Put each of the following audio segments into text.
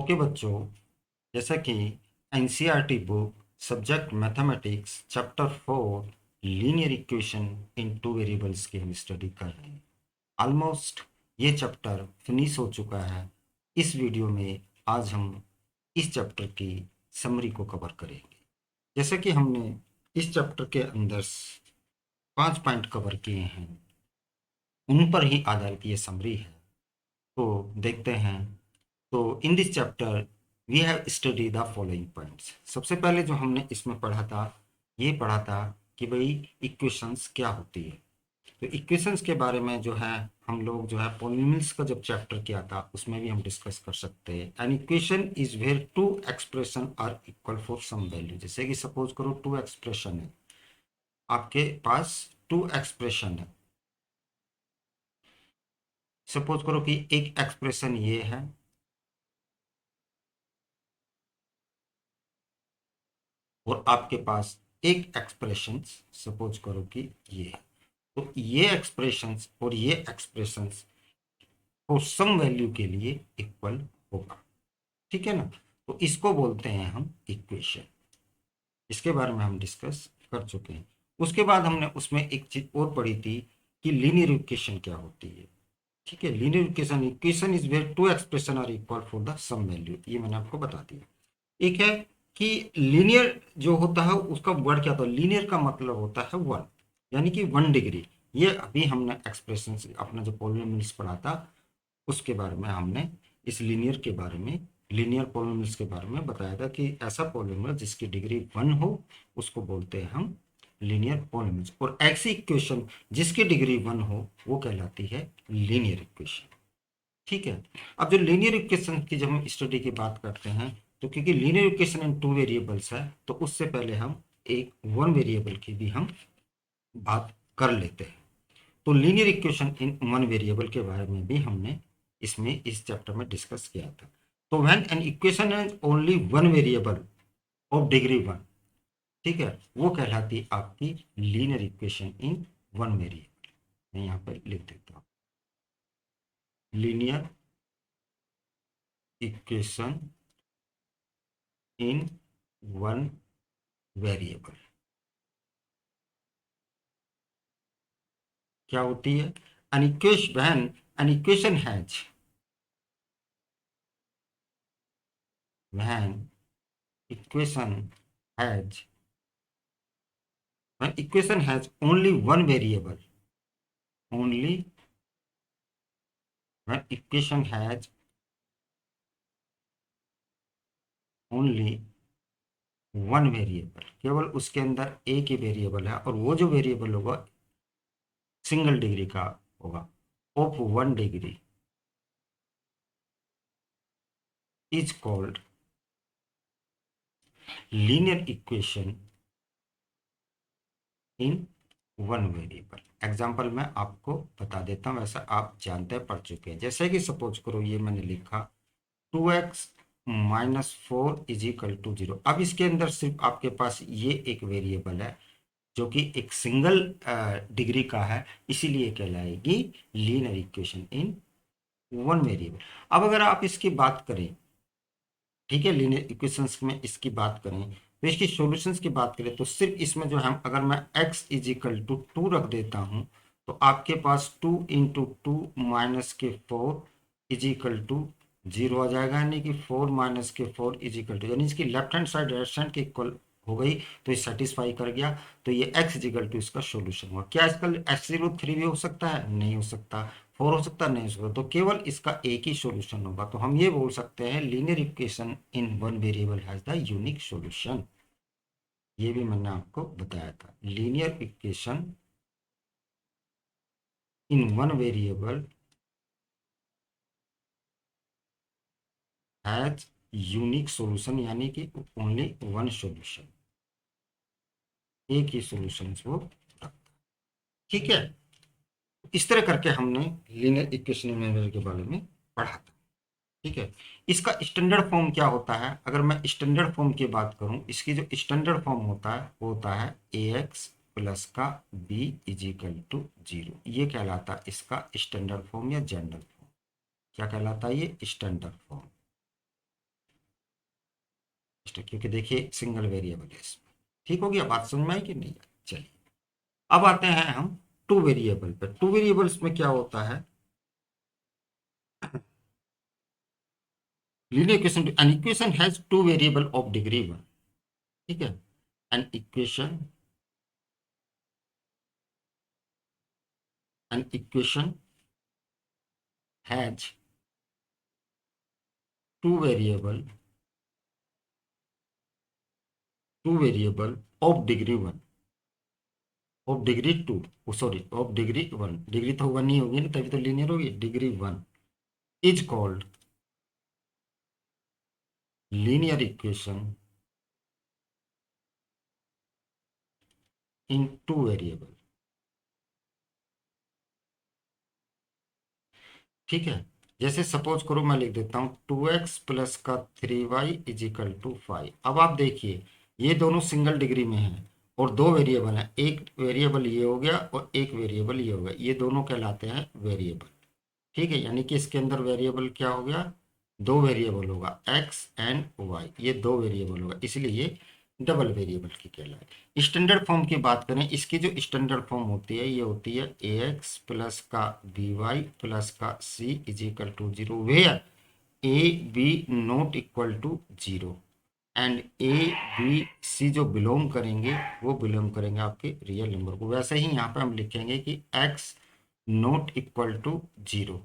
Okay बच्चों, जैसा कि NCERT book subject mathematics chapter 4 linear equation in two variables की हम स्टडी कर रहे हैं। ऑलमोस्ट ये चैप्टर फिनिश हो चुका है। इस वीडियो में आज हम इस चैप्टर की समरी को कवर करेंगे। जैसे कि हमने इस चैप्टर के अंदर 5 पॉइंट कवर किए हैं, उन पर ही आधारित ये समरी है। तो देखते हैं। तो in this chapter we have study the following points. सबसे पहले जो हमने इसमें पढ़ा था, ये पढ़ा था कि भाई इक्वेशंस क्या होती है। तो इक्वेशंस के बारे में जो है हम लोग जो है पॉलिनोमियल्स का जब चैप्टर किया था उसमें भी हम डिस्कस कर सकते हैं। An equation is where two expression are equal for some value. जैसे कि सपोज करो टू एक्सप्रेशन है, आपके पास टू एक्सप्रेशन है। सपोज करो कि एक एक्सप्रेशन ये है और आपके पास एक एक्सप्रेशन सपोज करो कि ये है। तो ये एक्सप्रेशंस और ये एक्सप्रेशंस को सम वैल्यू के लिए इक्वल होगा, ठीक है ना। तो इसको बोलते हैं हम इक्वेशन। इसके बारे में हम डिस्कस कर चुके हैं। उसके बाद हमने उसमें एक चीज और पढ़ी थी कि लीनियर इक्वेशन क्या होती है। ठीक है, linear equation equation is where two expression are equal for the some value. ये मैंने आपको बता दिया। एक है कि लीनियर जो होता है उसका वर्ड क्या होता है। लीनियर का मतलब होता है वन, यानी कि 1 डिग्री। ये अभी हमने एक्सप्रेशन अपना जो पॉलिनोमियल्स पढ़ा था उसके बारे में हमने इस लीनियर के बारे में, लीनियर पॉलिनोमियल्स के बारे में बताया था कि ऐसा पॉलिनोमियल जिसकी डिग्री 1 हो उसको बोलते हैं हम लीनियर पॉलिनोमियल्स। और ऐसी इक्वेशन जिसकी डिग्री 1 हो वो कहलाती है लीनियर इक्वेशन। ठीक है। अब जो लीनियर इक्वेशन की जब हम स्टडी की बात करते हैं, तो क्योंकि linear equation in two variables है तो उससे पहले हम एक वन वेरिएबल की भी हम बात कर लेते हैं। तो linear equation in one variable के बारे में भी हमने इसमें इस चैप्टर में डिस्कस किया था। तो when an equation is only one variable of degree 1, ठीक है, वो कहलाती आपकी linear equation in one variable. मैं यहाँ पर लिख देता हूँ linear equation in one variable क्या होती है। an equation when an equation has when equation has when equation has only one variable, only when equation has only one variable, केवल उसके अंदर एक ही वेरिएबल है और वो जो वेरिएबल होगा सिंगल डिग्री का होगा, of 1 degree, is called linear equation in one variable. Example मैं आपको बता देता हूँ, वैसा आप जानते पढ़ चुके हैं। जैसे कि सपोज करो ये मैंने लिखा 2x-4 इज इक्वल टू 0। अब इसके अंदर सिर्फ आपके पास ये एक वेरिएबल है जो कि एक सिंगल डिग्री का है, इसीलिए कहलाएगी linear equation in one variable. अब अगर आप इसकी बात करें, ठीक है, लीनियर इक्वेशंस में इसकी बात करें तो इसकी सॉल्यूशंस की बात करें तो सिर्फ इसमें जो है अगर मैं x इज इक्वल टू 2 रख देता हूं तो आपके पास 2 इंटू 2 माइनस के 4 इज इक्वल टू 0 आ जाएगा, यानी कि 4 माइनस के 4 इज इक्वल टू, यानी इसकी left hand side right hand के इक्वल हो गई। तो ये सेटिस्फाई कर गया। तो ये x इज इक्वल टू इसका सोल्यूशन हुआ। क्या इसका x03 भी हो सकता है? नहीं हो सकता। 4 हो सकता नहीं हो सकता। तो केवल इसका एक ही सॉल्यूशन होगा। तो हम ये बोल सकते हैं linear equation in one variable has the unique solution. ये भी मैंने आपको बताया था, linear equation in one variable has unique solution, यानी कि ओनली वन सॉल्यूशन, एक ही सॉल्यूशन वो रखता है। ठीक है, इस तरह करके हमने लीनियर इक्वेशन के बारे में पढ़ा था। ठीक है, इसका स्टैंडर्ड फॉर्म क्या होता है? अगर मैं स्टैंडर्ड फॉर्म की बात करूं, इसकी जो स्टैंडर्ड फॉर्म होता है वो होता है ax प्लस का b इज इक्वल टू 0। ये कहलाता है इसका स्टैंडर्ड फॉर्म या जनरल फॉर्म। क्या कहलाता है ये? Standard form. क्योंकि देखिए सिंगल वेरिएबल है इसमें। ठीक हो गया, बात समझ में आई कि नहीं? चलिए अब आते हैं हम टू वेरिएबल पे। टू वेरिएबल्स में क्या होता है, linear equation, an equation has two variable of degree one. ठीक है, an equation, an equation has two variable, two variable of degree one, of degree two, sorry of degree one, degree तो one ही होगी ना, तभी तो linear होगी, degree one is called linear equation in two variable. ठीक है, जैसे सपोज करो मैं लिख देता हूं 2x प्लस का 3y इज इक्वल टू 5। अब आप देखिए ये दोनों सिंगल डिग्री में हैं और दो वेरिएबल हैं, एक वेरिएबल ये हो गया और एक वेरिएबल ये हो गया, ये दोनों कहलाते हैं वेरिएबल। ठीक है, यानी कि इसके अंदर वेरिएबल क्या हो गया, दो वेरिएबल होगा एक्स एंड वाई, ये दो वेरिएबल होगा, इसलिए ये डबल वेरिएबल की कहलाए। स्टैंडर्ड फॉर्म की बात करें, इसकी जो स्टैंडर्ड फॉर्म होती है ये होती है ए एक्स प्लस का बी वाई प्लस का C is equal to zero, where A B not equal to zero and A B C जो बिलोंग करेंगे वो बिलोंग करेंगे आपके रियल नंबर को। वैसे ही यहाँ पे हम लिखेंगे कि X not equal to zero.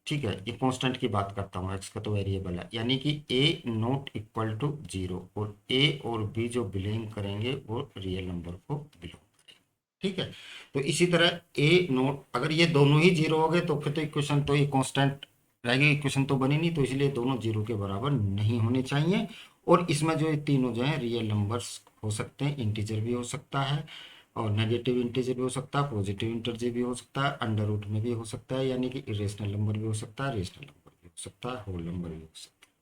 ठीक है, ये कांस्टेंट की बात करता हूँ, एक्स का तो वेरिएबल है, यानी कि ए नॉट इक्वल टू जीरो और ए और बी जो बिलोंग करेंगे वो रियल नंबर को बिलोंग करेंगे। ठीक है, तो इसी तरह ए नॉट, अगर ये दोनों ही जीरो हो गए तो फिर तो इक्वेशन तो ये कांस्टेंट रहेगी, इक्वेशन तो बनी नहीं, तो इसलिए दोनों जीरो के बराबर नहीं होने चाहिए। और इसमें जो ये तीनों जो है रियल नंबर्स हो सकते हैं, इंटीजर भी हो सकता है और नेगेटिव इंटीजर भी हो सकता है, पॉजिटिव इंटीजर भी हो सकता है, अंडर रूट में भी हो सकता है, यानी कि इरेशनल नंबर भी हो सकता है, रेशनल नंबर भी हो सकता है, होल नंबर भी हो सकता है।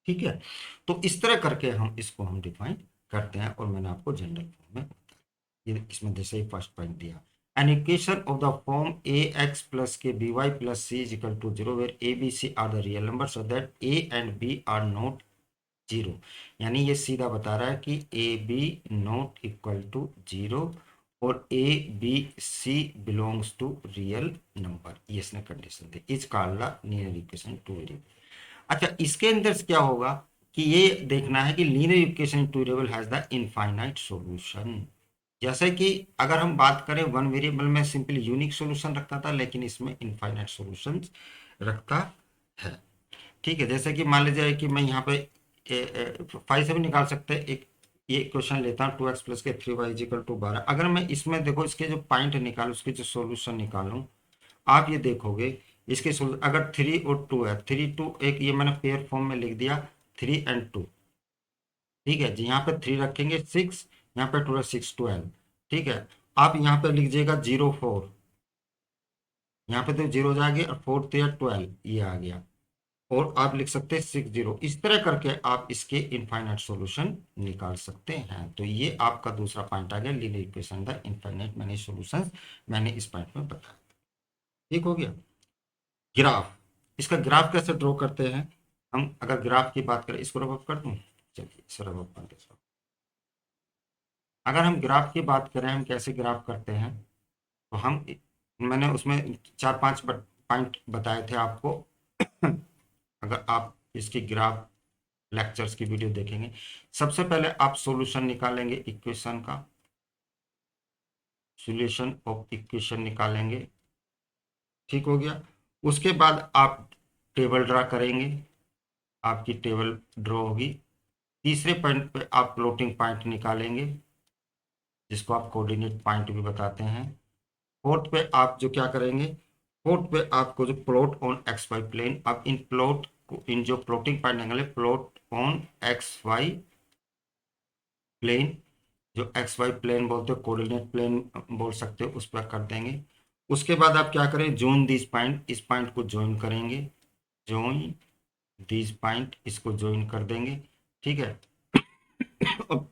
ठीक है, तो इस तरह करके हम इसको हम डिफाइन करते हैं और मैंने आपको जनरल फॉर्म में ये इसमें जैसे ही फर्स्ट पॉइंट दिया, an equation of the form A X plus के B Y plus C is equal to zero where A B C are the real number so that A and B are not zero. यानी ये सीधा बता रहा है कि A B not equal to zero और A B C belongs to real number, ये इसने कंडीशन दी, is called the linear equation two variable. अच्छा, इसके अंदर क्या होगा कि ये देखना है कि linear equation two variable has the infinite solution. जैसे कि अगर हम बात करें वन वेरिएबल में सिंपली यूनिक सॉल्यूशन रखता था, लेकिन इसमें इनफाइनाइट सॉल्यूशन रखता है। ठीक है, जैसे कि मान लीजिए कि मैं यहाँ पे 5 से भी निकाल सकते हैं, एक ये क्वेश्चन लेता हूँ 2x प्लस के 3y इजिकल टू 12। अगर मैं इसमें देखो इसके जो पॉइंट निकालूं, उसके जो सॉल्यूशन निकालूं, आप ये देखोगे इसके अगर 3 और 2 है, 3 2 एक ये मैंने पेयर फॉर्म में लिख दिया 3 एंड 2। ठीक है जी, यहाँ पे 3 रखेंगे 6, यहाँ पे 2 6 12। ठीक है, आप यहाँ पे लिखिएगा 0 4, यहाँ पे तो जीरो आ गया और 4 3 12 ये आ गया, और आप लिख सकते हैं 60। इस तरह करके आप इसके इनफाइनाइट सॉल्यूशन निकाल सकते हैं। तो ये आपका दूसरा पॉइंट आ गया, linear equation the infinite many solutions, मैंने इस पॉइंट में बताया। ठीक हो गया। ग्राफ, इसका ग्राफ कैसे ड्रॉ करते हैं हम, अगर ग्राफ की बात करें, इसको रब अप कर दूं, चलिए इसे रब अप कर देता हूं। अगर हम ग्राफ की बात करें, हम कैसे ग्राफ करते हैं, तो हम, मैंने उसमें चार पांच पॉइंट बताए थे आपको। अगर आप इसकी ग्राफ लेक्चर्स की वीडियो देखेंगे, सबसे पहले आप सॉल्यूशन निकालेंगे इक्वेशन का, सॉल्यूशन ऑफ इक्वेशन निकालेंगे। ठीक हो गया, उसके बाद आप टेबल ड्रा करेंगे, आपकी टेबल ड्रॉ होगी। तीसरे पॉइंट पे आप फ्लोटिंग पॉइंट निकालेंगे, जिसको आप कोऑर्डिनेट पॉइंट भी बताते हैं। फोर्थ पे आप जो क्या करेंगे, फोर्थ पे आपको जो plot on X Y plane, आप इन प्लॉट को, इन जो फ्लोटिंग पॉइंट निकाले plot on X Y plane, जो एक्स वाई प्लेन बोलते हो, कोऑर्डिनेट प्लेन बोल सकते हो, उस पर कर देंगे। उसके बाद आप क्या करें, जोइन दिस पॉइंट, इस पॉइंट को ज्वाइन करेंगे, जोइन दिस पॉइंट, इसको ज्वाइन कर देंगे। ठीक है, अब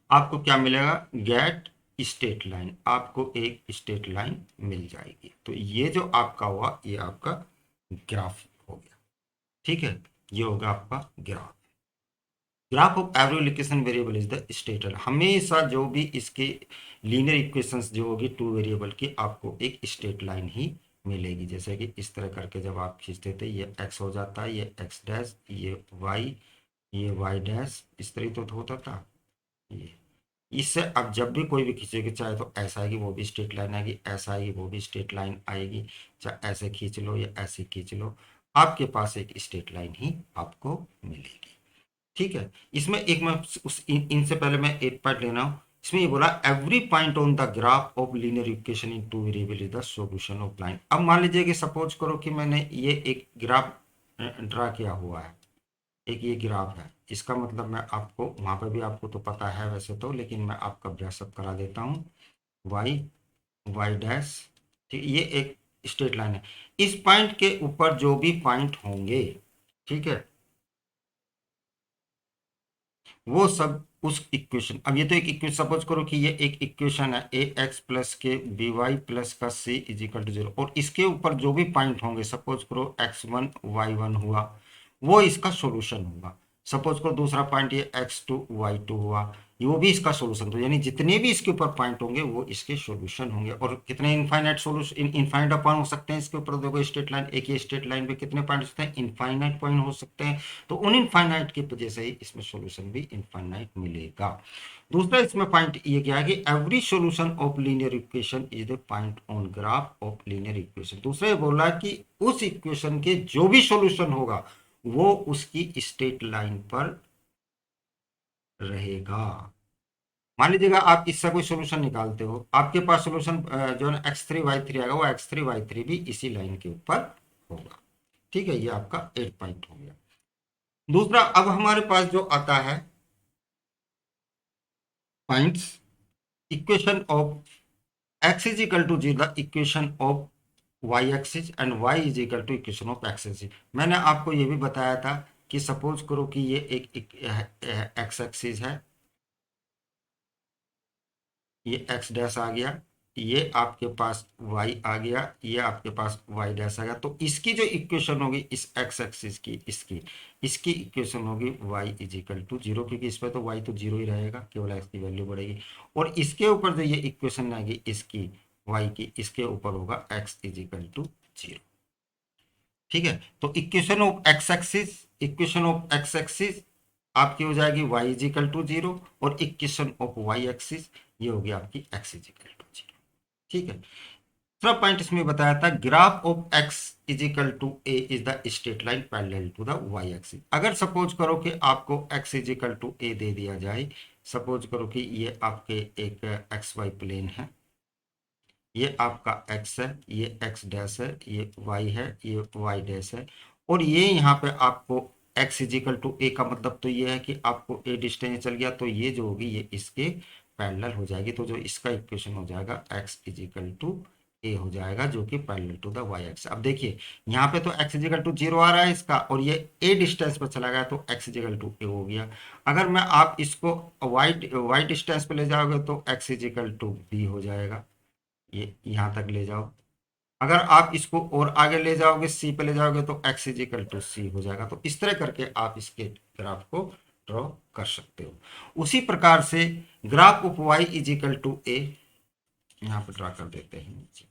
आपको क्या मिलेगा, गेट स्ट्रेट लाइन, आपको एक स्ट्रेट लाइन मिल जाएगी। तो ये जो आपका हुआ, ये आपका ग्राफ हो गया। ठीक है, ये होगा आपका graph. Graph of every location variable is the state line. हमेशा जो भी इसके लीनियर इक्वेशंस जो होगी टू वेरिएबल की, आपको एक स्टेट लाइन ही मिलेगी। जैसे कि इस तरह करके जब आप खींचते थे, ये एक्स हो जाता है, ये एक्स डैश, ये वाई डैश, इस तरह तो होता था ये। इससे अब जब भी कोई भी खींचेगी, चाहे तो ऐसा आएगी वो भी स्ट्रेट लाइन आएगी, ऐसा आएगी वो भी स्ट्रेट लाइन आएगी, चाहे ऐसे खींच लो या ऐसे खींच लो, आपके पास एक स्ट्रेट लाइन ही आपको मिलेगी। ठीक है, इसमें एक मैं इनसे पहले मैं एक पॉइंट लेना हूं। इसमें ये बोला every point on the graph of linear equation in two variable is the solution of line. अब मान लीजिए कि सपोज करो कि मैंने ये एक ग्राफ ड्रा किया हुआ है, एक ये ग्राफ है। इसका मतलब मैं आपको वहां पर भी आपको तो पता है वैसे तो, लेकिन मैं आपका ब्रशअप करा देता हूँ। वाई वाई डैश, ठीक, ये एक स्ट्रेट लाइन है। इस पॉइंट के ऊपर जो भी पॉइंट होंगे, ठीक है, वो सब उस इक्वेशन, अब ये तो एक इक्वेशन, सपोज करो कि ये एक इक्वेशन है, ए एक्स प्लस के बी वाई प्लस का C is equal to zero, और इसके ऊपर जो भी पॉइंट होंगे, सपोज करो एक्स वन वाई वन हुआ, वो इसका सॉल्यूशन होगा। सपोज करो दूसरा पॉइंट ये एक्स टू वाई टू हुआ, ये वो भी इसका सॉल्यूशन। तो यानी जितने भी इसके ऊपर पॉइंट होंगे वो इसके सॉल्यूशन होंगे। और कितने इनफाइनाइट सॉल्यूशन, इनफाइनाइट पॉइंट हो सकते हैं इसके ऊपर। देखो स्ट्रेट लाइन, एक ही स्ट्रेट लाइन पे कितने पॉइंट हो सकते हैं, इनफाइनाइट पॉइंट हो सकते हैं। तो उन इनफाइनाइट की वजह से ही इसमें सॉल्यूशन भी इनफाइनाइट मिलेगा। दूसरा इसमें पॉइंट ये क्या है कि every solution of linear equation is the point on graph of linear equation. दूसरा ये बोला कि उस इक्वेशन के जो भी सॉल्यूशन होगा वो उसकी स्ट्रेट लाइन पर रहेगा। मान लीजिएगा आप इससे कोई सॉल्यूशन निकालते हो, आपके पास सॉल्यूशन जो है एक्स थ्री वाई थ्री आएगा, वो एक्स थ्री वाई थ्री भी इसी लाइन के ऊपर होगा। ठीक है, ये आपका एट पॉइंट हो गया। दूसरा अब हमारे पास जो आता है points, equation of x is equal to 0, the equation of y axis and y is equal to equation of x axis। मैंने आपको ये भी बताया था कि सपोज करो कि ये एक x एक्सिस है, ये x डैश आ गया, ये आपके पास y आ गया, ये आपके पास y डैश आ गया। तो इसकी जो इक्वेशन होगी इस x एक्सिस की, इसकी इसकी इक्वेशन होगी y is equal to zero, क्योंकि इस पर तो y तो जीरो ही रहेगा, केवल x की वैल्यू बढ़ेगी। और इसके ऊपर जो ये इक्वेशन आएगी इसकी y की, इसके ऊपर होगा x is equal to zero. ठीक है, तो equation of X axis, equation of X axis आपकी हो जाएगी y is equal to zero, और इक्वेशन ऑफ y एक्सिस ये होगी आपकी x is equal to zero. ठीक है, दूसरा पॉइंट इसमें बताया था graph of x is equal to a is the straight line parallel to the y axis. अगर सपोज करो कि आपको x is equal to a दे दिया जाए, सपोज करो कि ये आपके एक एक्स वाई प्लेन है, ये आपका x है, ये x डैश है, ये y है, ये y डैश है, और ये यहाँ पे आपको x इजिकल टू a का मतलब तो ये है कि आपको a डिस्टेंस चल गया, तो ये जो होगी ये इसके पैरेलल हो जाएगी। तो जो इसका इक्वेशन हो जाएगा x इजिकल टू a हो जाएगा, जो कि parallel to the y axis. अब देखिए यहाँ पे तो x इजिकल टू जीरो आ रहा है इसका, और ये a डिस्टेंस पर चला गया, तो x इजिकल टू a हो गया। अगर मैं आप इसको y डिस्टेंस पे ले जाओगे तो x इजिकल टू b हो जाएगा, ये यहाँ तक ले जाओ। अगर आप इसको और आगे ले जाओगे, सी पे ले जाओगे, तो एक्स इज इक्वल टू सी हो जाएगा। तो इस तरह करके आप इसके ग्राफ को ड्रॉ कर सकते हो। उसी प्रकार से graph of Y is equal to A, यहाँ पे ड्रॉ कर देते हैं नीचे।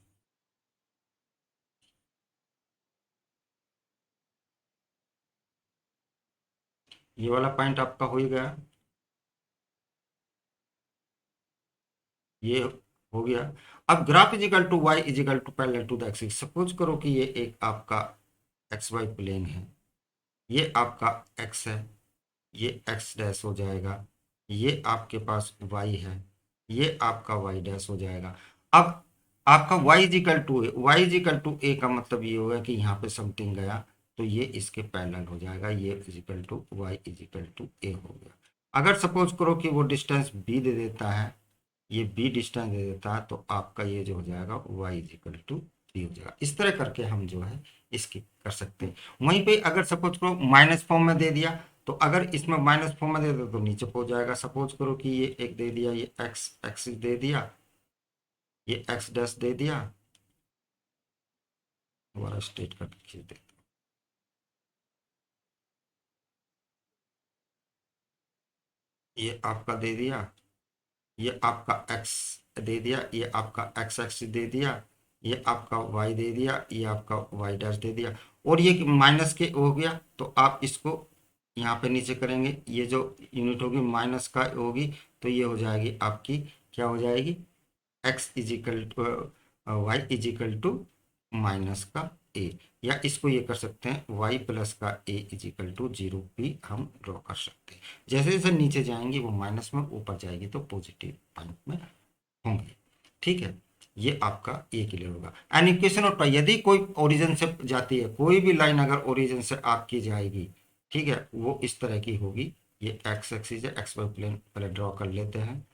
ये वाला पॉइंट आपका हो ही गया, ये हो गया। अब graph is equal to Y is equal to parallel to the axis. Suppose करो कि ये एक आपका एक्स वाई प्लेन है, ये आपका एक्स है, ये एक्स डैश हो जाएगा, ये आपके पास y है, ये आपका y डैश हो जाएगा। अब आपका y is equal to A, Y is equal to A का मतलब ये होगा कि यहाँ पे समथिंग गया, तो ये इसके पैरेलल हो जाएगा, ये is equal to y is equal to A हो गया। अगर सपोज करो कि वो डिस्टेंस b दे देता है, ये b डिस्टेंस दे देता है, तो आपका ये जो हो जाएगा y इजिकल टू b हो जाएगा। इस तरह करके हम जो है इसकी कर सकते हैं। वहीं पे अगर सपोज करो माइनस फॉर्म में दे दिया, तो अगर इसमें माइनस फॉर्म में दे दो तो नीचे पहुंच जाएगा। सपोज करो कि ये एक दे दिया, ये एक्स एक्सिस दे दिया, ये एक्स डैश दे दिया, दोबारा स्ट्रेट कट खींच दे। ये आपका दे दिया, ये आपका x दे दिया, ये आपका x एक्स दे दिया, ये आपका y दे दिया, ये आपका y डैश दे दिया, और ये माइनस के हो गया। तो आप इसको यहाँ पे नीचे करेंगे, ये जो यूनिट होगी माइनस का होगी, तो ये हो जाएगी आपकी, क्या हो जाएगी, x is equal to Y is equal to minus का a, या इसको ये कर सकते हैं y प्लस का a इजिकल टू 0 भी हम ड्रॉ कर सकते हैं। जैसे जैसे नीचे जाएंगे वो माइनस में, ऊपर जाएगी तो पॉजिटिव पॉइंट में होंगे। ठीक है, ये आपका ये क्लियर होगा। एंड इक्वेशन होता है, यदि कोई ओरिजिन से जाती है, कोई भी लाइन अगर ओरिजिन से आपकी जाएगी, ठीक है, वो इस तरह की होगी। ये एक्स एक्सिस है, एक्स वाई प्लेन पहले ड्रॉ कर लेते हैं।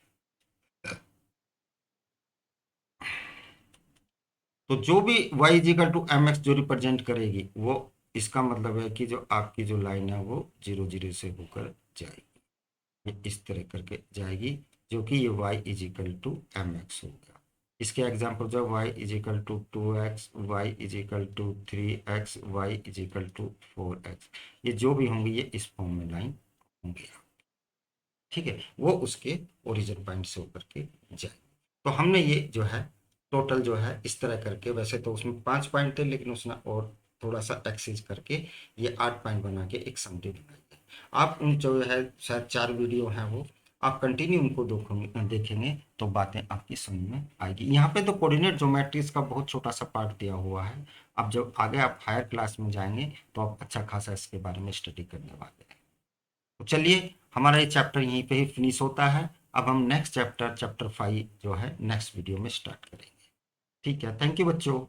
तो जो भी y is equal to M X जो रिप्रेजेंट करेगी, वो इसका मतलब है कि जो आपकी जो लाइन है वो 0 0 से होकर जाएगी, ये इस तरह करके जाएगी, जो कि ये y is equal to M X होगा। इसके एग्जाम्पल जो y is equal to 2x, y is equal to 3x, y is equal to 4x, ये जो भी होंगे ये इस फॉर्म में लाइन होंगे। ठीक है, वो उसके ओरिजिन पॉइंट से होकर के जाए। तो हमने ये जो है टोटल जो है इस तरह करके, वैसे तो उसमें 5 पॉइंट थे, लेकिन उसने और थोड़ा सा एक्सेस करके ये 8 पॉइंट बना के एक समरी बनाई है। आप उन जो है शायद 4 वीडियो हैं वो आप कंटिन्यू उनको देखेंगे तो बातें आपकी समझ में आएगी। यहाँ पे तो कोऑर्डिनेट ज्योमेट्रीज का बहुत छोटा सा पार्ट दिया हुआ है। अब जब आगे आप हायर क्लास में जाएंगे तो आप अच्छा खासा इसके बारे में स्टडी करने वाले हैं। तो चलिए, हमारा ये चैप्टर यहीं पे ही फिनिश होता है। अब हम नेक्स्ट चैप्टर, चैप्टर 5 जो है नेक्स्ट वीडियो में स्टार्ट करेंगे। ठीक है, थैंक यू बच्चों।